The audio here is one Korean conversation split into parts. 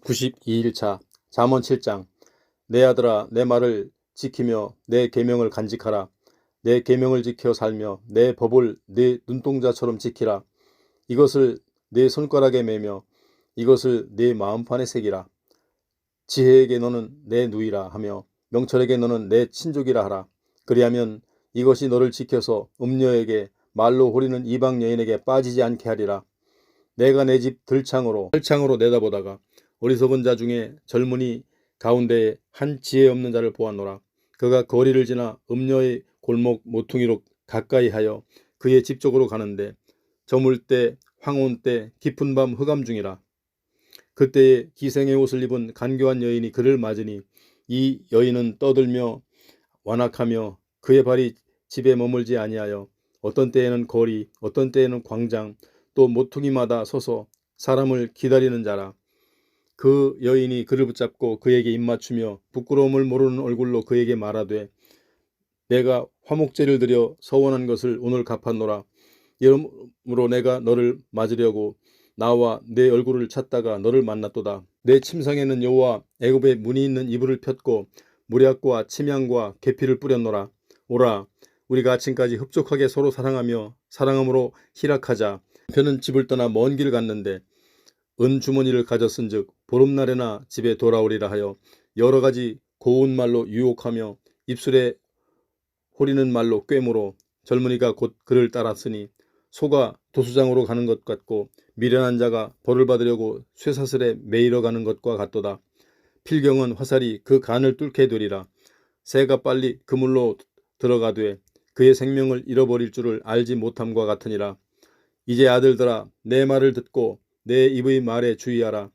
92일차 잠언 7장. 내 아들아, 내 말을 지키며 내 계명을 간직하라. 내 계명을 지켜 살며 내 법을 내 눈동자처럼 지키라. 이것을 내 손가락에 매며 이것을 내 마음판에 새기라. 지혜에게 너는 내 누이라 하며 명철에게 너는 내 친족이라 하라. 그리하면 이것이 너를 지켜서 음녀에게 말로 호리는 이방 여인에게 빠지지 않게 하리라. 내가 내 집 들창으로 내다보다가 어리석은 자 중에 젊은이 가운데에 한 지혜 없는 자를 보았노라. 그가 거리를 지나 음녀의 골목 모퉁이로 가까이 하여 그의 집 쪽으로 가는데 저물 때 황혼 때 깊은 밤 흑암 중이라. 그때에 기생의 옷을 입은 간교한 여인이 그를 맞으니 이 여인은 떠들며 완악하며 그의 발이 집에 머물지 아니하여 어떤 때에는 거리 어떤 때에는 광장 또 모퉁이마다 서서 사람을 기다리는 자라. 그 여인이 그를 붙잡고 그에게 입맞추며 부끄러움을 모르는 얼굴로 그에게 말하되 내가 화목제를 드려 서원한 것을 오늘 갚았노라. 이러므로 내가 너를 맞으려고 나와 내 얼굴을 찾다가 너를 만났도다. 내 침상에는 여호와 애굽의 문이 있는 이불을 폈고 무략과 침향과 계피를 뿌렸노라. 오라, 우리가 아침까지 흡족하게 서로 사랑하며 사랑함으로 희락하자. 남편은 집을 떠나 먼 길 갔는데 은 주머니를 가졌은즉 보름날에나 집에 돌아오리라 하여 여러 가지 고운 말로 유혹하며 입술에 호리는 말로 꿰물어 젊은이가 곧 그를 따랐으니 소가 도수장으로 가는 것 같고 미련한 자가 벌을 받으려고 쇠사슬에 매이러 가는 것과 같도다. 필경은 화살이 그 간을 뚫게 되리라. 새가 빨리 그물로 들어가되 그의 생명을 잃어버릴 줄을 알지 못함과 같으니라. 이제 아들들아, 내 말을 듣고 내 입의 말에 주의하라.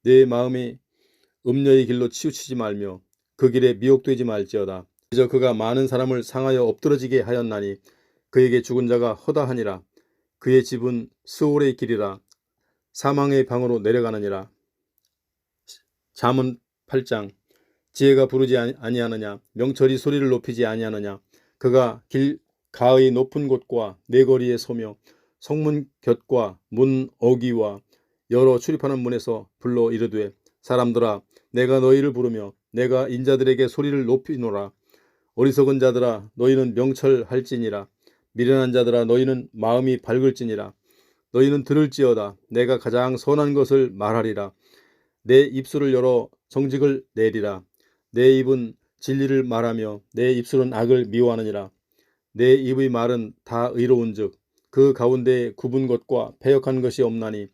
내 마음이 음녀의 길로 치우치지 말며 그 길에 미혹되지 말지어다. 그저 그가 많은 사람을 상하여 엎드러지게 하였나니 그에게 죽은 자가 허다하니라. 그의 집은 스올의 길이라 사망의 방으로 내려가느니라. 잠언 8장. 지혜가 부르지 아니하느냐, 명철이 소리를 높이지 아니하느냐. 그가 길 가의 높은 곳과 내거리에 서며 성문 곁과 문 어귀와 여러 출입하는 문에서 불러 이르되 사람들아, 내가 너희를 부르며 내가 인자들에게 소리를 높이노라. 어리석은 자들아, 너희는 명철할지니라. 미련한 자들아, 너희는 마음이 밝을지니라. 너희는 들을지어다. 내가 가장 선한 것을 말하리라. 내 입술을 열어 정직을 내리라. 내 입은 진리를 말하며 내 입술은 악을 미워하느니라. 내 입의 말은 다 의로운즉 그 가운데에 굽은 것과 패역한 것이 없나니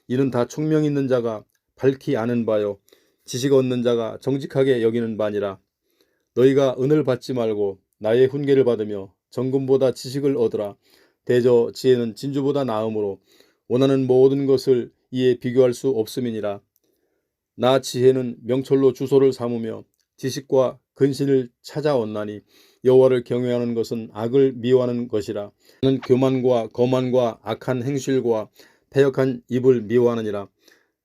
이는 다 총명 있는 자가 밝히 아는 바요 지식 얻는 자가 정직하게 여기는 바니라. 너희가 은을 받지 말고 나의 훈계를 받으며 정금보다 지식을 얻으라. 대저 지혜는 진주보다 나음으로 원하는 모든 것을 이에 비교할 수 없음이니라. 나 지혜는 명철로 주소를 삼으며 지식과 근신을 찾아왔나니 여호와를 경외하는 것은 악을 미워하는 것이라. 나는 교만과 거만과 악한 행실과 패역한 입을 미워하느니라.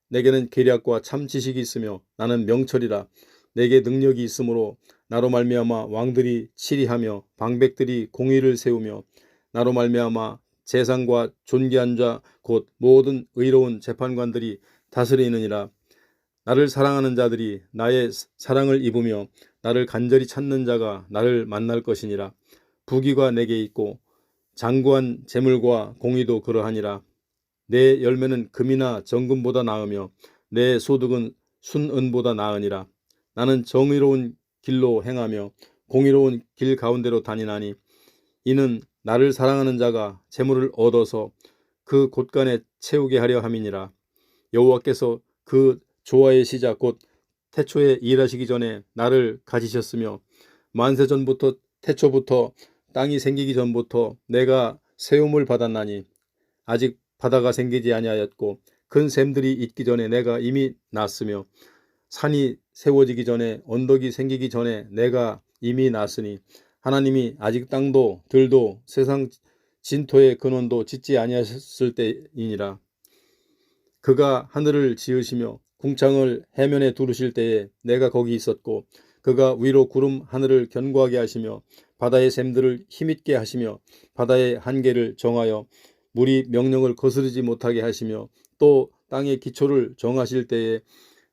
내게는 계략과 참 지식이 있으며 나는 명철이라. 내게 능력이 있으므로 나로 말미암아 왕들이 치리하며 방백들이 공의를 세우며 나로 말미암아 재상과 존귀한 자 곧 모든 의로운 재판관들이 다스리느니라. 나를 사랑하는 자들이 나의 사랑을 입으며 나를 간절히 찾는 자가 나를 만날 것이니라. 부귀가 내게 있고 장구한 재물과 공의도 그러하니라. 내 열매는 금이나 정금보다 나으며 내 소득은 순은보다 나으니라. 나는 정의로운 길로 행하며 공의로운 길 가운데로 다니나니 이는 나를 사랑하는 자가 재물을 얻어서 그 곳간에 채우게 하려 함이니라. 여호와께서 그 조화의 시작 곧 태초에 일하시기 전에 나를 가지셨으며 만세 전부터 태초부터 땅이 생기기 전부터 내가 세움을 받았나니 아직 바다가 생기지 아니하였고 큰 샘들이 있기 전에 내가 이미 났으며 산이 세워지기 전에 언덕이 생기기 전에 내가 이미 났으니 하나님이 아직 땅도 들도 세상 진토의 근원도 짓지 아니하셨을 때이니라. 그가 하늘을 지으시며 궁창을 해면에 두르실 때에 내가 거기 있었고 그가 위로 구름 하늘을 견고하게 하시며 바다의 샘들을 힘있게 하시며 바다의 한계를 정하여 물이 명령을 거스르지 못하게 하시며 또 땅의 기초를 정하실 때에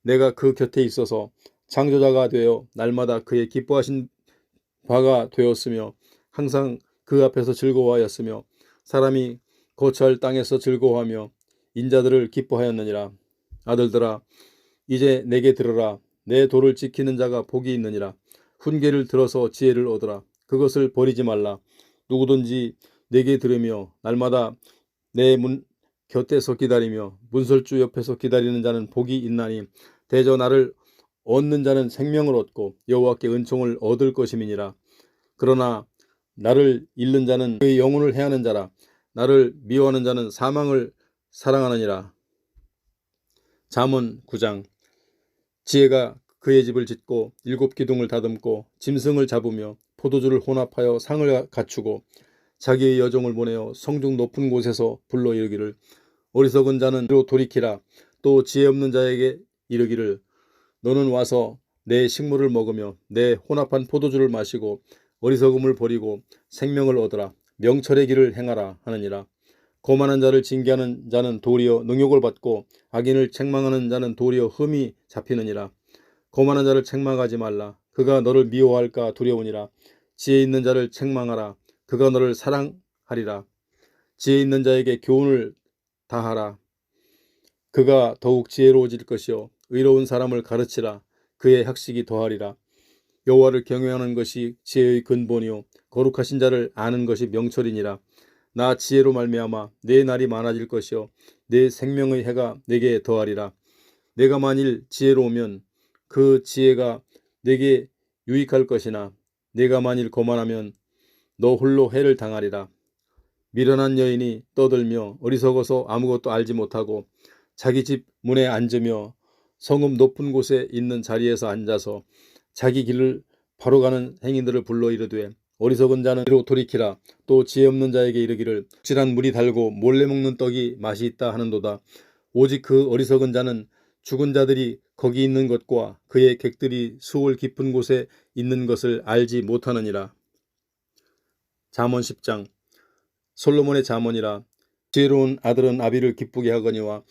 내가 그 곁에 있어서 창조자가 되어 날마다 그의 기뻐하신 바가 되었으며 항상 그 앞에서 즐거워하였으며 사람이 거처할 땅에서 즐거워하며 인자들을 기뻐하였느니라. 아들들아 이제 내게 들으라. 내 도를 지키는 자가 복이 있느니라. 훈계를 들어서 지혜를 얻으라. 그것을 버리지 말라. 누구든지 내게 들으며 날마다 내 문 곁에서 기다리며 문설주 옆에서 기다리는 자는 복이 있나니 대저 나를 얻는 자는 생명을 얻고 여호와께 은총을 얻을 것임이니라. 그러나 나를 잃는 자는 그의 영혼을 해하는 자라. 나를 미워하는 자는 사망을 사랑하느니라. 잠언 9장. 지혜가 그의 집을 짓고 7 기둥을 다듬고 짐승을 잡으며 포도주를 혼합하여 상을 갖추고 자기의 여종을 보내어 성중 높은 곳에서 불러 이르기를 어리석은 자는 뒤로 돌이키라. 또 지혜 없는 자에게 이르기를 너는 와서 내 식물을 먹으며 내 혼합한 포도주를 마시고 어리석음을 버리고 생명을 얻으라. 명철의 길을 행하라 하느니라. 거만한 자를 징계하는 자는 도리어 능욕을 받고 악인을 책망하는 자는 도리어 흠이 잡히느니라. 거만한 자를 책망하지 말라. 그가 너를 미워할까 두려우니라. 지혜 있는 자를 책망하라. 그가 너를 사랑하리라. 지혜 있는 자에게 교훈을 다하라. 그가 더욱 지혜로워질 것이요 의로운 사람을 가르치라. 그의 학식이 더하리라. 여호와를 경외하는 것이 지혜의 근본이요 거룩하신 자를 아는 것이 명철이니라. 나 지혜로 말미암아 내 날이 많아질 것이요 내 생명의 해가 내게 더하리라. 내가 만일 지혜로우면 그 지혜가 내게 유익할 것이나 내가 만일 거만하면 너 홀로 해를 당하리라. 미련한 여인이 떠들며 어리석어서 아무것도 알지 못하고 자기 집 문에 앉으며 성읍 높은 곳에 있는 자리에서 앉아서 자기 길을 바로 가는 행인들을 불러 이르되 어리석은 자는 뒤로 돌이키라. 또 지혜 없는 자에게 이르기를 혹질한 물이 달고 몰래 먹는 떡이 맛이 있다 하는도다. 오직 그 어리석은 자는 죽은 자들이 거기 있는 것과 그의 객들이 수월 깊은 곳에 있는 것을 알지 못하느니라. 잠언 10장. 솔로몬의 잠언이라. 지혜로운 아들은 아비를 기쁘게 하거니와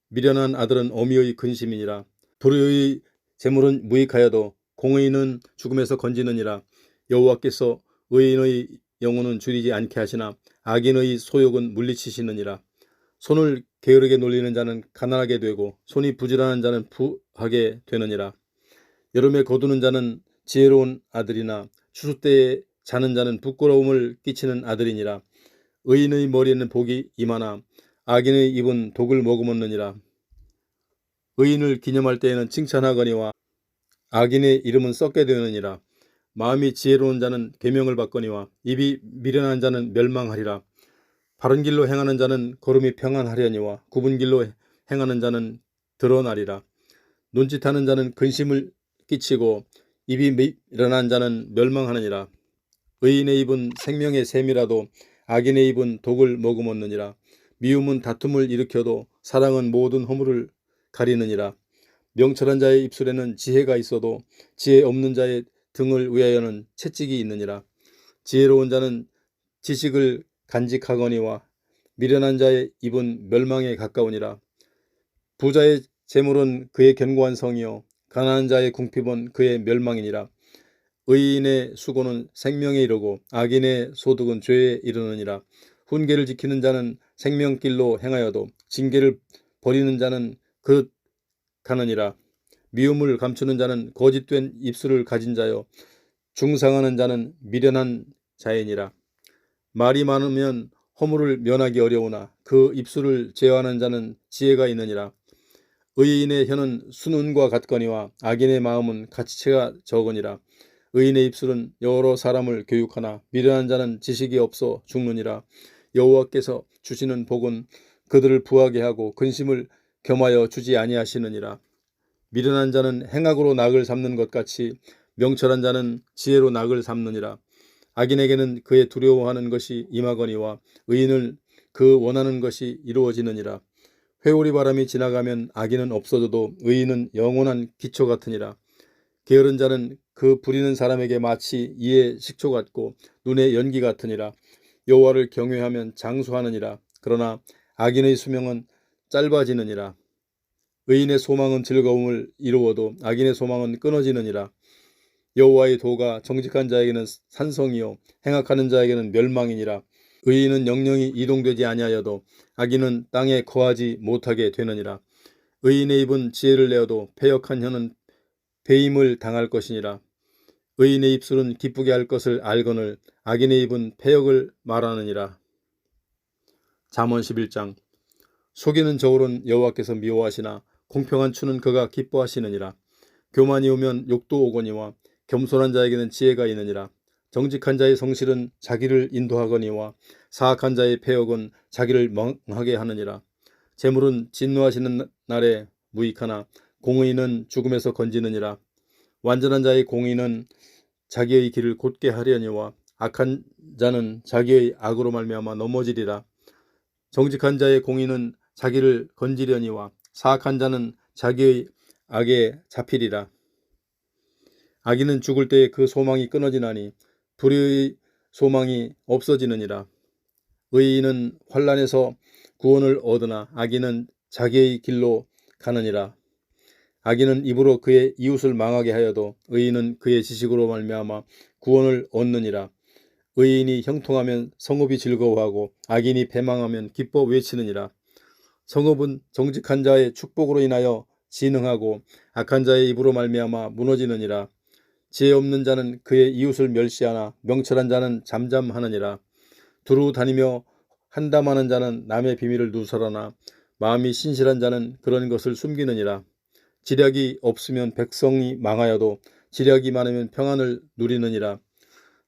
미련한 아들은 어미의 근심이니라. 불의의 재물은 무익하여도 공의는 죽음에서 건지느니라. 여호와께서 의인의 영혼은 줄이지 않게 하시나 악인의 소욕은 물리치시느니라. 손을 게으르게 놀리는 자는 가난하게 되고 손이 부지런한 자는 부하게 되느니라. 여름에 거두는 자는 지혜로운 아들이나 추수 때에 자는 자는 부끄러움을 끼치는 아들이니라. 의인의 머리에는 복이 임하나 악인의 입은 독을 머금었느니라. 의인을 기념할 때에는 칭찬하거니와 악인의 이름은 썩게 되느니라. 마음이 지혜로운 자는 계명을 받거니와 입이 미련한 자는 멸망하리라. 바른 길로 행하는 자는 걸음이 평안하려니와 굽은 길로 행하는 자는 드러나리라. 눈짓하는 자는 근심을 끼치고 입이 미련한 자는 멸망하느니라. 의인의 입은 생명의 샘이라도 악인의 입은 독을 머금었느니라. 미움은 다툼을 일으켜도 사랑은 모든 허물을 가리느니라. 명철한 자의 입술에는 지혜가 있어도 지혜 없는 자의 등을 위하여는 채찍이 있느니라. 지혜로운 자는 지식을 간직하거니와 미련한 자의 입은 멸망에 가까우니라. 부자의 재물은 그의 견고한 성이요 가난한 자의 궁핍은 그의 멸망이니라. 의인의 수고는 생명에 이르고 악인의 소득은 죄에 이르느니라. 훈계를 지키는 자는 생명길로 행하여도 징계를 버리는 자는 그 가느니라. 미움을 감추는 자는 거짓된 입술을 가진 자요 중상하는 자는 미련한 자이니라. 말이 많으면 허물을 면하기 어려우나 그 입술을 제어하는 자는 지혜가 있느니라. 의인의 혀는 순은과 같거니와 악인의 마음은 가치가 적으니라. 의인의 입술은 여러 사람을 교육하나 미련한 자는 지식이 없어 죽느니라. 여호와께서 주시는 복은 그들을 부하게 하고 근심을 겸하여 주지 아니하시느니라. 미련한 자는 행악으로 낙을 삼는 것 같이 명철한 자는 지혜로 낙을 삼느니라. 악인에게는 그의 두려워하는 것이 임하거니와 의인을 그 원하는 것이 이루어지느니라. 회오리 바람이 지나가면 악인은 없어져도 의인은 영원한 기초 같으니라. 게으른 자는 그 부리는 사람에게 마치 이의 식초 같고 눈의 연기 같으니라. 여호와를 경외하면 장수하느니라. 그러나 악인의 수명은 짧아지느니라. 의인의 소망은 즐거움을 이루어도 악인의 소망은 끊어지느니라. 여호와의 도가 정직한 자에게는 산성이요 행악하는 자에게는 멸망이니라. 의인은 영영이 이동되지 아니하여도 악인은 땅에 거하지 못하게 되느니라. 의인의 입은 지혜를 내어도 패역한 혀는 배임을 당할 것이니라. 의인의 입술은 기쁘게 할 것을 알거늘 악인의 입은 패역을 말하느니라. 잠언 11장. 속이는 저울은 여호와께서 미워하시나 공평한 추는 그가 기뻐하시느니라. 교만이 오면 욕도 오거니와 겸손한 자에게는 지혜가 있느니라. 정직한 자의 성실은 자기를 인도하거니와 사악한 자의 패역은 자기를 멍하게 하느니라. 재물은 진노하시는 날에 무익하나 공의는 죽음에서 건지느니라. 완전한 자의 공의는 자기의 길을 곧게 하려니와 악한 자는 자기의 악으로 말미암아 넘어지리라. 정직한 자의 공의는 자기를 건지려니와 사악한 자는 자기의 악에 잡히리라. 악인은 죽을 때에 그 소망이 끊어지나니 불의의 소망이 없어지느니라. 의인은 환난에서 구원을 얻으나 악인은 자기의 길로 가느니라. 악인은 입으로 그의 이웃을 망하게 하여도 의인은 그의 지식으로 말미암아 구원을 얻느니라. 의인이 형통하면 성읍이 즐거워하고 악인이 패망하면 기뻐 외치느니라. 성읍은 정직한 자의 축복으로 인하여 진흥하고 악한 자의 입으로 말미암아 무너지느니라. 지혜 없는 자는 그의 이웃을 멸시하나 명철한 자는 잠잠하느니라. 두루 다니며 한담하는 자는 남의 비밀을 누설하나 마음이 신실한 자는 그런 것을 숨기느니라. 지략이 없으면 백성이 망하여도 지략이 많으면 평안을 누리느니라.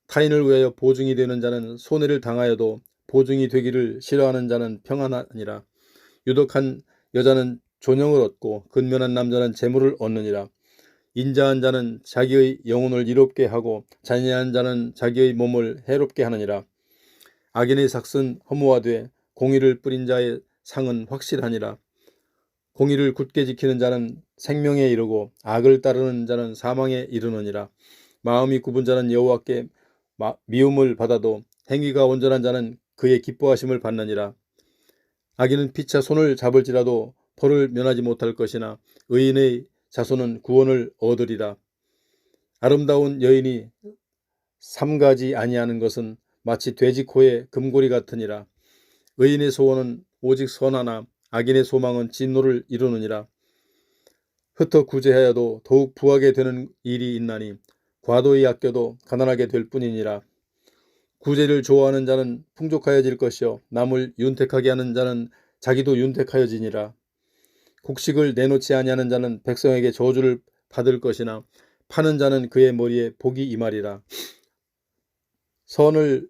타인을 위하여 보증이 되는 자는 손해를 당하여도 보증이 되기를 싫어하는 자는 평안하니라. 유독한 여자는 존영을 얻고 근면한 남자는 재물을 얻느니라. 인자한 자는 자기의 영혼을 이롭게 하고 잔인한 자는 자기의 몸을 해롭게 하느니라. 악인의 삭은 허무하되 공의를 뿌린 자의 상은 확실하니라. 공의를 굳게 지키는 자는 생명에 이르고 악을 따르는 자는 사망에 이르느니라. 마음이 굽은 자는 여호와께 미움을 받아도 행위가 온전한 자는 그의 기뻐하심을 받느니라. 악인은 피차 손을 잡을지라도 벌을 면하지 못할 것이나 의인의 자손은 구원을 얻으리라. 아름다운 여인이 삼가지 아니하는 것은 마치 돼지 코의 금고리 같으니라. 의인의 소원은 오직 선하나 악인의 소망은 진노를 이루느니라. 흩어 구제하여도 더욱 부하게 되는 일이 있나니 과도히 아껴도 가난하게 될 뿐이니라. 구제를 좋아하는 자는 풍족하여질 것이요 남을 윤택하게 하는 자는 자기도 윤택하여지니라. 곡식을 내놓지 아니하는 자는 백성에게 저주를 받을 것이나 파는 자는 그의 머리에 복이 임하리라. 선을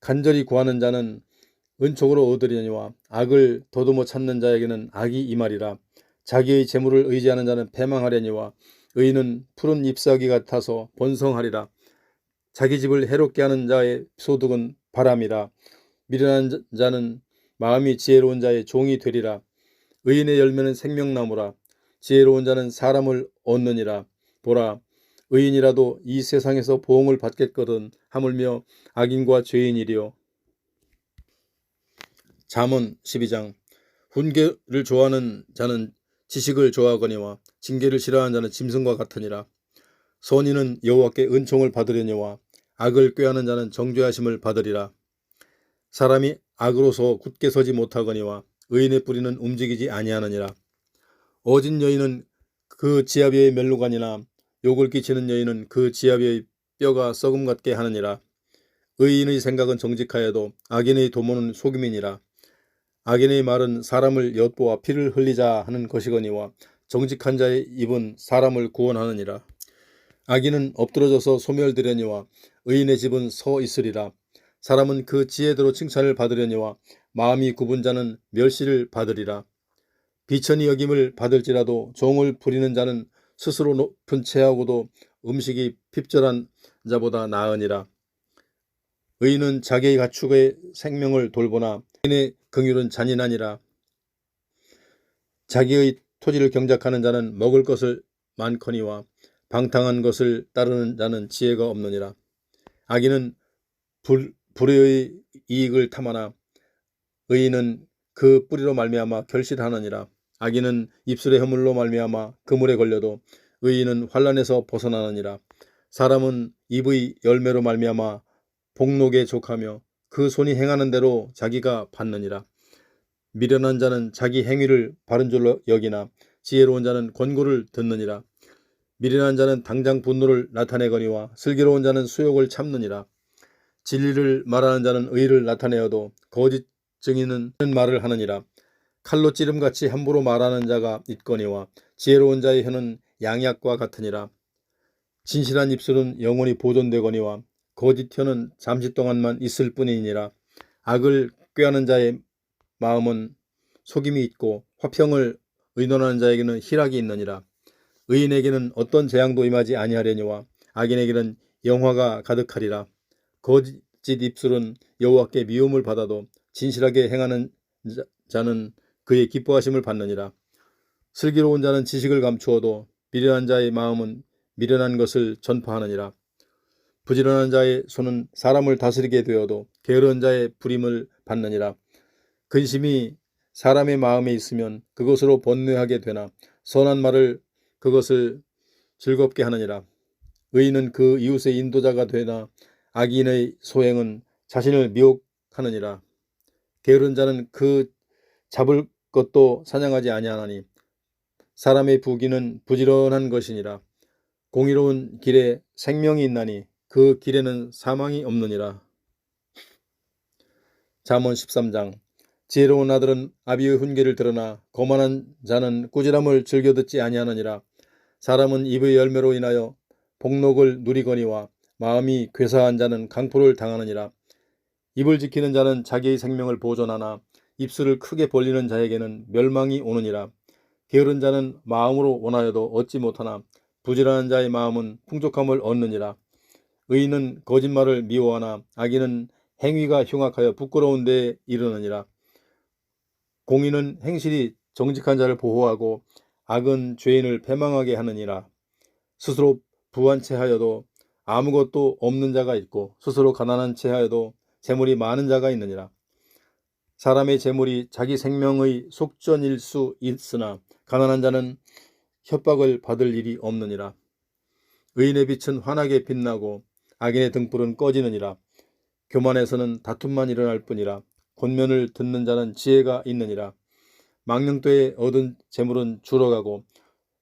간절히 구하는 자는 은총으로 얻으려니와 악을 더듬어 찾는 자에게는 악이 임하리라. 자기의 재물을 의지하는 자는 패망하려니와 의인은 푸른 잎사귀 같아서 번성하리라. 자기 집을 해롭게 하는 자의 소득은 바람이라. 미련한 자는 마음이 지혜로운 자의 종이 되리라. 의인의 열매는 생명나무라. 지혜로운 자는 사람을 얻느니라. 보라, 의인이라도 이 세상에서 보응을 받겠거든 하물며 악인과 죄인이리요. 잠언 12장. 훈계를 좋아하는 자는 지식을 좋아하거니와 징계를 싫어하는 자는 짐승과 같으니라. 선인은 여호와께 은총을 받으려니와 악을 꾀하는 자는 정죄하심을 받으리라. 사람이 악으로서 굳게 서지 못하거니와 의인의 뿌리는 움직이지 아니하느니라. 어진 여인은 그 지아비의 멸루관이나 욕을 끼치는 여인은 그 지아비의 뼈가 썩음 같게 하느니라. 의인의 생각은 정직하여도 악인의 도모는 속임이니라. 악인의 말은 사람을 엿보아 피를 흘리자 하는 것이거니와 정직한 자의 입은 사람을 구원하느니라. 악인은 엎드러져서 소멸되려니와 의인의 집은 서 있으리라. 사람은 그 지혜대로 칭찬을 받으려니와 마음이 굽은 자는 멸시를 받으리라. 비천히 여김을 받을지라도 종을 부리는 자는 스스로 높은 채하고도 음식이 핍절한 자보다 나으니라. 의인은 자기의 가축의 생명을 돌보나 의인의 긍휼은 잔인하니라. 자기의 토지를 경작하는 자는 먹을 것을 많거니와 방탕한 것을 따르는 자는 지혜가 없느니라. 악인은 불의의 이익을 탐하나 의인은 그 뿌리로 말미암아 결실하느니라. 악인은 입술의 허물로 말미암아 그물에 걸려도 의인은 환난에서 벗어나느니라. 사람은 입의 열매로 말미암아 복록에 족하며 그 손이 행하는 대로 자기가 받느니라. 미련한 자는 자기 행위를 바른 줄로 여기나 지혜로운 자는 권고를 듣느니라. 미련한 자는 당장 분노를 나타내거니와 슬기로운 자는 수욕을 참느니라. 진리를 말하는 자는 의를 나타내어도 거짓 증인은 말을 하느니라. 칼로 찌름같이 함부로 말하는 자가 있거니와 지혜로운 자의 혀는 양약과 같으니라. 진실한 입술은 영원히 보존되거니와 거짓 혀는 잠시 동안만 있을 뿐이니라. 악을 꾀하는 자의 마음은 속임이 있고 화평을 의논하는 자에게는 희락이 있느니라. 의인에게는 어떤 재앙도 임하지 아니하려니와 악인에게는 영화가 가득하리라. 거짓 입술은 여호와께 미움을 받아도 진실하게 행하는 자는 그의 기뻐하심을 받느니라. 슬기로운 자는 지식을 감추어도 미련한 자의 마음은 미련한 것을 전파하느니라. 부지런한 자의 손은 사람을 다스리게 되어도 게으른 자의 부림을 받느니라. 근심이 사람의 마음에 있으면 그것으로 번뇌하게 되나 선한 말을 그것을 즐겁게 하느니라. 의인은 그 이웃의 인도자가 되나 악인의 소행은 자신을 미혹하느니라. 게으른 자는 그 잡을 것도 사냥하지 아니하나니 사람의 부귀는 부지런한 것이니라. 공의로운 길에 생명이 있나니 그 길에는 사망이 없느니라. 잠언 13장. 지혜로운 아들은 아비의 훈계를 들으나 거만한 자는 꾸지람을 즐겨 듣지 아니하느니라. 사람은 입의 열매로 인하여 복록을 누리거니와 마음이 괴사한 자는 강포를 당하느니라. 입을 지키는 자는 자기의 생명을 보존하나 입술을 크게 벌리는 자에게는 멸망이 오느니라. 게으른 자는 마음으로 원하여도 얻지 못하나 부지런한 자의 마음은 풍족함을 얻느니라. 의인은 거짓말을 미워하나 악인은 행위가 흉악하여 부끄러운 데에 이르느니라. 공의는 행실이 정직한 자를 보호하고 악은 죄인을 패망하게 하느니라. 스스로 부한 채 하여도 아무것도 없는 자가 있고 스스로 가난한 채 하여도 재물이 많은 자가 있느니라. 사람의 재물이 자기 생명의 속전일 수 있으나 가난한 자는 협박을 받을 일이 없느니라. 의인의 빛은 환하게 빛나고 악인의 등불은 꺼지느니라. 교만에서는 다툼만 일어날 뿐이라. 권면을 듣는 자는 지혜가 있느니라. 망령되에 얻은 재물은 줄어가고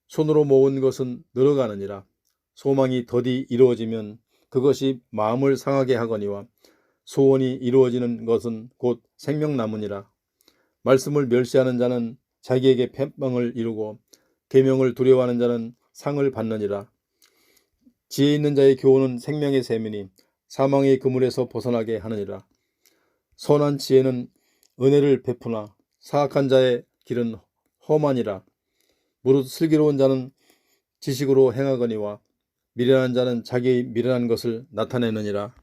손으로 모은 것은 늘어가느니라. 소망이 더디 이루어지면 그것이 마음을 상하게 하거니와 소원이 이루어지는 것은 곧 생명나무니라. 말씀을 멸시하는 자는 자기에게 패망을 이루고 계명을 두려워하는 자는 상을 받느니라. 지혜 있는 자의 교훈은 생명의 샘이니 사망의 그물에서 벗어나게 하느니라. 선한 지혜는 은혜를 베푸나 사악한 자의 길은 험하니라. 무릇 슬기로운 자는 지식으로 행하거니와 미련한 자는 자기의 미련한 것을 나타내느니라.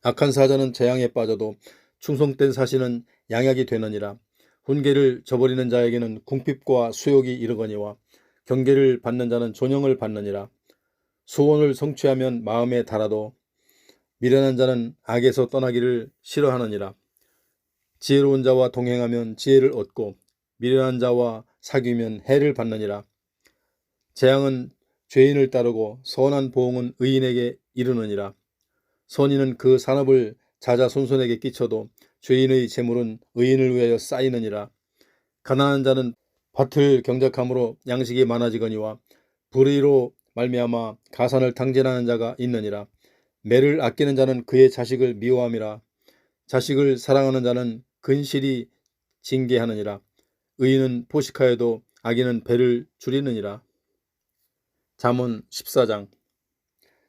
악한 사자는 재앙에 빠져도 충성된 사신은 양약이 되느니라. 훈계를 저버리는 자에게는 궁핍과 수욕이 이르거니와 경계를 받는 자는 존영을 받느니라. 소원을 성취하면 마음에 달아도 미련한 자는 악에서 떠나기를 싫어하느니라. 지혜로운 자와 동행하면 지혜를 얻고 미련한 자와 사귀면 해를 받느니라. 재앙은 죄인을 따르고 선한 보응은 의인에게 이르느니라. 선인은 그 산업을 자자손손에게 끼쳐도 죄인의 재물은 의인을 위하여 쌓이느니라. 가난한 자는 밭을 경작함으로 양식이 많아지거니와 불의로 말미암아 가산을 탕진하는 자가 있느니라. 매를 아끼는 자는 그의 자식을 미워함이라. 자식을 사랑하는 자는 근실이 징계하느니라. 의인은 포식하여도 악인은 배를 줄이느니라. 잠언 14장.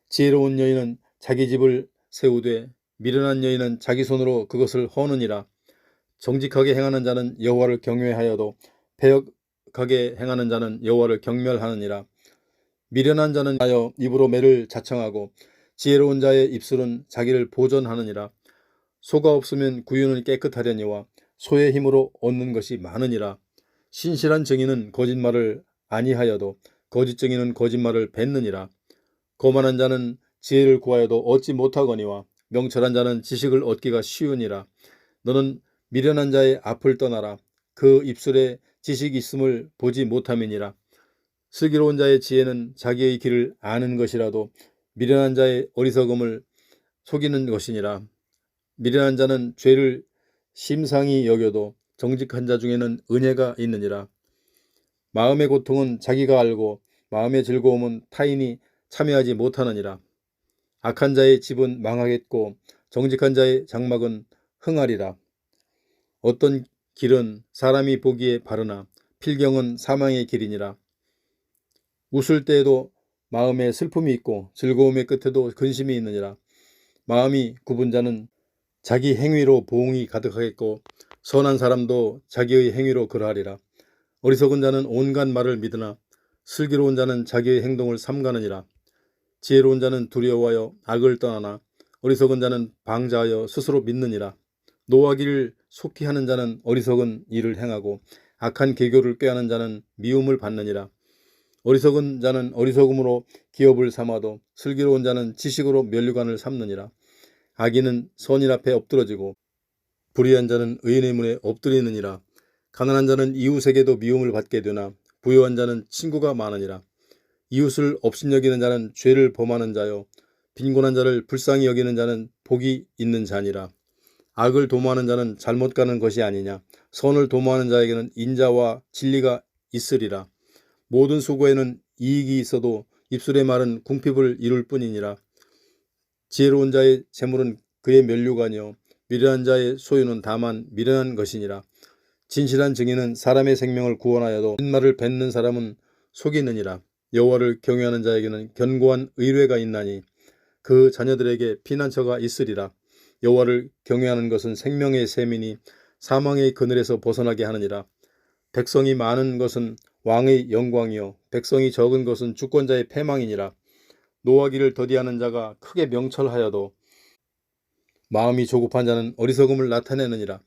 지혜로운 여인은 자기 집을 세우되 미련한 여인은 자기 손으로 그것을 허느니라. 정직하게 행하는 자는 여호와를 경외하여도 패역하게 행하는 자는 여호와를 경멸하느니라. 미련한 자는 하여 입으로 매를 자청하고 지혜로운 자의 입술은 자기를 보전하느니라. 소가 없으면 구유는 깨끗하려니와 소의 힘으로 얻는 것이 많으니라. 신실한 증인은 거짓말을 아니하여도 거짓 증인은 거짓말을 뱉느니라. 거만한 자는 지혜를 구하여도 얻지 못하거니와 명철한 자는 지식을 얻기가 쉬우니라. 너는 미련한 자의 앞을 떠나라. 그 입술에 지식이 있음을 보지 못함이니라. 슬기로운 자의 지혜는 자기의 길을 아는 것이라도 미련한 자의 어리석음을 속이는 것이니라. 미련한 자는 죄를 심상히 여겨도 정직한 자 중에는 은혜가 있느니라. 마음의 고통은 자기가 알고 마음의 즐거움은 타인이 참여하지 못하느니라. 악한 자의 집은 망하겠고 정직한 자의 장막은 흥하리라. 어떤 길은 사람이 보기에 바르나 필경은 사망의 길이니라. 웃을 때에도 마음에 슬픔이 있고 즐거움의 끝에도 근심이 있느니라. 마음이 굽은 자는 자기 행위로 보응이 가득하겠고 선한 사람도 자기의 행위로 그러하리라. 어리석은 자는 온갖 말을 믿으나 슬기로운 자는 자기의 행동을 삼가느니라. 지혜로운 자는 두려워하여 악을 떠나나 어리석은 자는 방자하여 스스로 믿느니라. 노하기를 속히 하는 자는 어리석은 일을 행하고 악한 계교를 꾀하는 자는 미움을 받느니라. 어리석은 자는 어리석음으로 기업을 삼아도 슬기로운 자는 지식으로 면류관을 삼느니라. 악인은 선인 앞에 엎드러지고 불의한 자는 의인의 문에 엎드리느니라. 가난한 자는 이웃에게도 미움을 받게 되나 부유한 자는 친구가 많으니라. 이웃을 업신여기는 자는 죄를 범하는 자요 빈곤한 자를 불쌍히 여기는 자는 복이 있는 자니라. 악을 도모하는 자는 잘못 가는 것이 아니냐. 선을 도모하는 자에게는 인자와 진리가 있으리라. 모든 수고에는 이익이 있어도 입술의 말은 궁핍을 이룰 뿐이니라. 지혜로운 자의 재물은 그의 면류관이요 미련한 자의 소유는 다만 미련한 것이니라. 진실한 증인은 사람의 생명을 구원하여도 빈말을 뱉는 사람은 속이느니라. 여호와를 경외하는 자에게는 견고한 의뢰가 있나니 그 자녀들에게 피난처가 있으리라. 여호와를 경외하는 것은 생명의 셈이니 사망의 그늘에서 벗어나게 하느니라. 백성이 많은 것은 왕의 영광이요 백성이 적은 것은 주권자의 패망이니라. 노하기를 더디하는 자가 크게 명철하여도 마음이 조급한 자는 어리석음을 나타내느니라.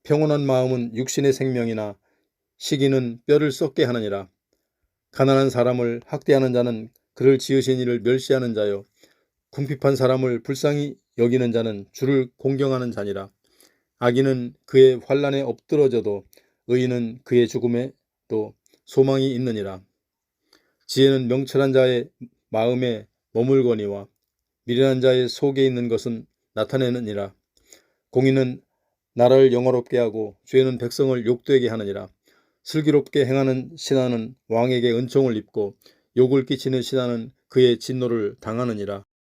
평온한 마음은 육신의 생명이나 시기는 뼈를 썩게 하느니라. 가난한 사람을 학대하는 자는 그를 지으신 이를 멸시하는 자요 궁핍한 사람을 불쌍히 여기는 자는 주를 공경하는 자니라. 악인은 그의 환난에 엎드러져도 의인은 그의 죽음에 또 소망이 있느니라. 지혜는 명철한 자의 마음에 머물거니와 미련한 자의 속에 있는 것은 나타내느니라. 공의는 나라를 영화롭게 하고 죄는 백성을 욕되게 하느니라. 슬기롭게 행하는 신하는 왕에게 은총을 입고 욕을 끼치는 신하는 그의 진노를 당하느니라.